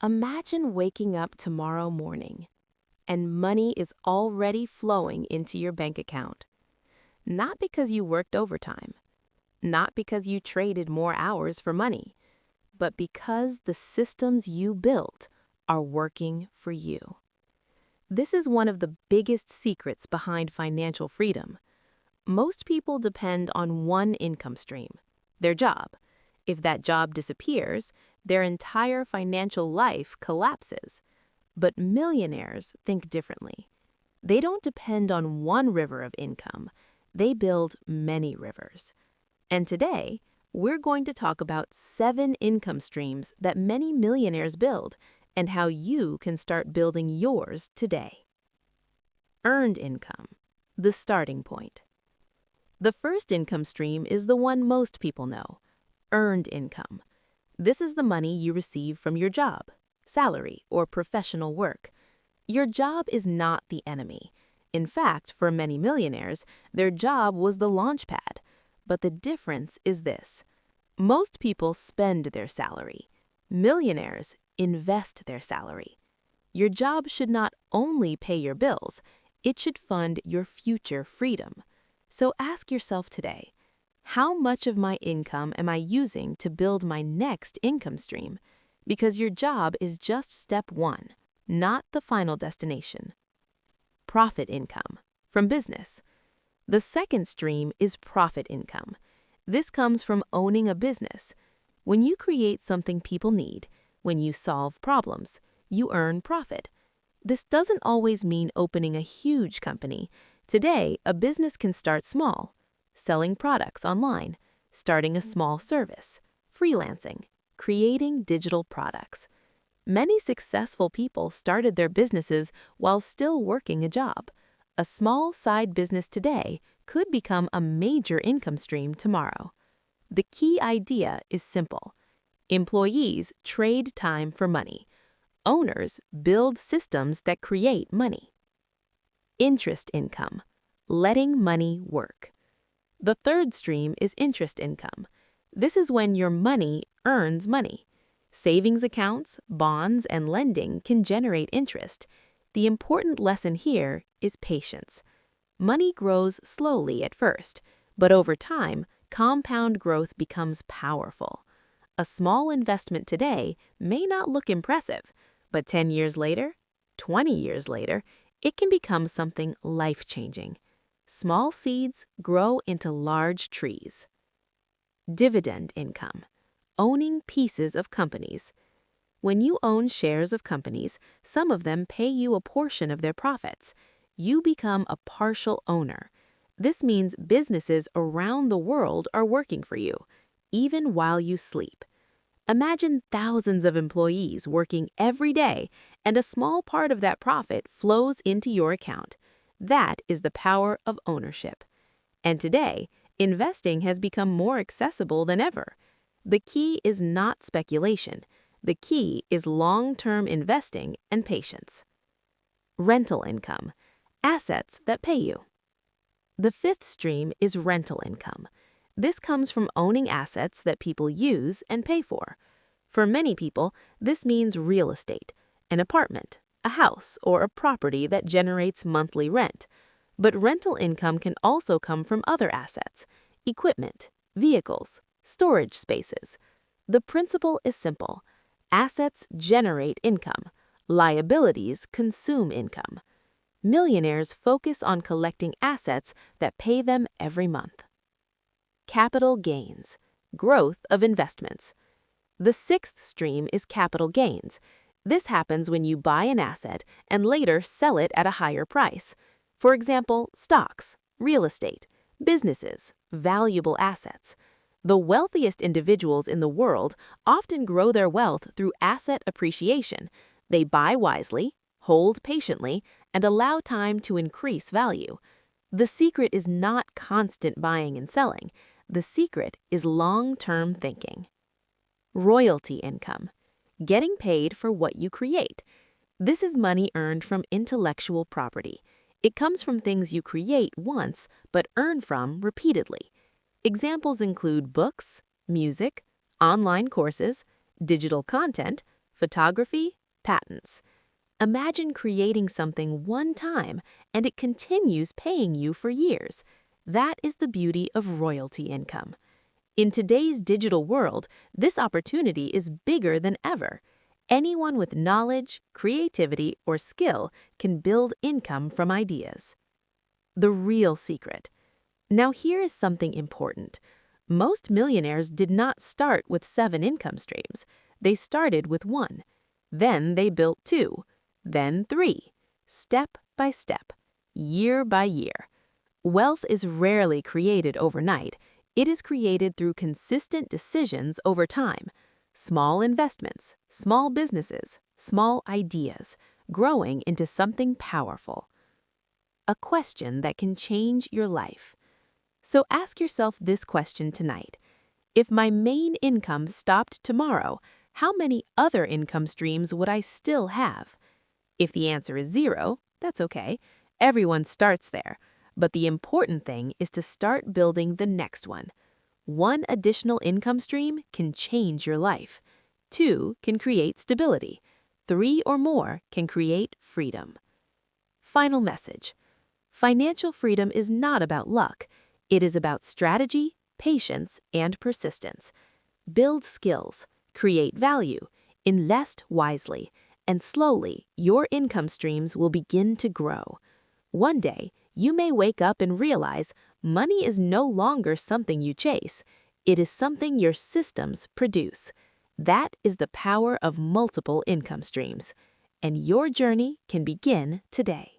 Imagine waking up tomorrow morning and money is already flowing into your bank account. Not because you worked overtime, not because you traded more hours for money, but because the systems you built are working for you. This is one of the biggest secrets behind financial freedom. Most people depend on one income stream, their job. If that job disappears, their entire financial life collapses. But millionaires think differently. They don't depend on one river of income, they build many rivers. And today, we're going to talk about 7 income streams that many millionaires build and how you can start building yours today. Earned income, the starting point. The first income stream is the one most people know, earned income. This is the money you receive from your job, salary, or professional work. Your job is not the enemy. In fact, for many millionaires, their job was the launchpad. But the difference is this. Most people spend their salary. Millionaires invest their salary. Your job should not only pay your bills, it should fund your future freedom. So ask yourself today, how much of my income am I using to build my next income stream? Because your job is just step 1, not the final destination. Profit income from business. The second stream is profit income. This comes from owning a business. When you create something people need, when you solve problems, you earn profit. This doesn't always mean opening a huge company. Today, a business can start small, selling products online, starting a small service, freelancing, creating digital products. Many successful people started their businesses while still working a job. A small side business today could become a major income stream tomorrow. The key idea is simple. Employees trade time for money. Owners build systems that create money. Interest income, letting money work. The third stream is interest income. This is when your money earns money. Savings accounts, bonds, and lending can generate interest. The important lesson here is patience. Money grows slowly at first, but over time, compound growth becomes powerful. A small investment today may not look impressive, but 10 years later, 20 years later, it can become something life-changing. Small seeds grow into large trees. Dividend income, owning pieces of companies. When you own shares of companies, some of them pay you a portion of their profits. You become a partial owner. This means businesses around the world are working for you, even while you sleep. Imagine thousands of employees working every day, and a small part of that profit flows into your account. That is the power of ownership. And today, investing has become more accessible than ever. The key is not speculation. The key is long-term investing and patience. Rental income, assets that pay you. The fifth stream is rental income. This comes from owning assets that people use and pay for. For many people, this means real estate, an apartment, a house, or a property that generates monthly rent. But rental income can also come from other assets, equipment, vehicles, storage spaces. The principle is simple. Assets generate income. Liabilities consume income. Millionaires focus on collecting assets that pay them every month. Capital gains, growth of investments. The sixth stream is capital gains. This happens when you buy an asset and later sell it at a higher price. For example, stocks, real estate, businesses, valuable assets. The wealthiest individuals in the world often grow their wealth through asset appreciation. They buy wisely, hold patiently, and allow time to increase value. The secret is not constant buying and selling. The secret is long-term thinking. Royalty income, getting paid for what you create. This is money earned from intellectual property. It comes from things you create once but earn from repeatedly. Examples include books, music, online courses, digital content, photography, patents. Imagine creating something one time and it continues paying you for years. That is the beauty of royalty income. In today's digital world, this opportunity is bigger than ever. Anyone with knowledge, creativity, or skill can build income from ideas. The real secret. Now here is something important. Most millionaires did not start with 7 income streams. They started with 1. Then they built 2. Then 3. Step by step, year by year. Wealth is rarely created overnight. It is created through consistent decisions over time. Small investments, small businesses, small ideas, growing into something powerful. A question that can change your life. So ask yourself this question tonight. If my main income stopped tomorrow, how many other income streams would I still have? If the answer is 0, that's okay. Everyone starts there. But the important thing is to start building the next one. 1 additional income stream can change your life. 2 can create stability. 3 or more can create freedom. Final message. Financial freedom is not about luck. It is about strategy, patience, and persistence. Build skills, create value, invest wisely, and slowly your income streams will begin to grow. One day, you may wake up and realize money is no longer something you chase. It is something your systems produce. That is the power of multiple income streams. And your journey can begin today.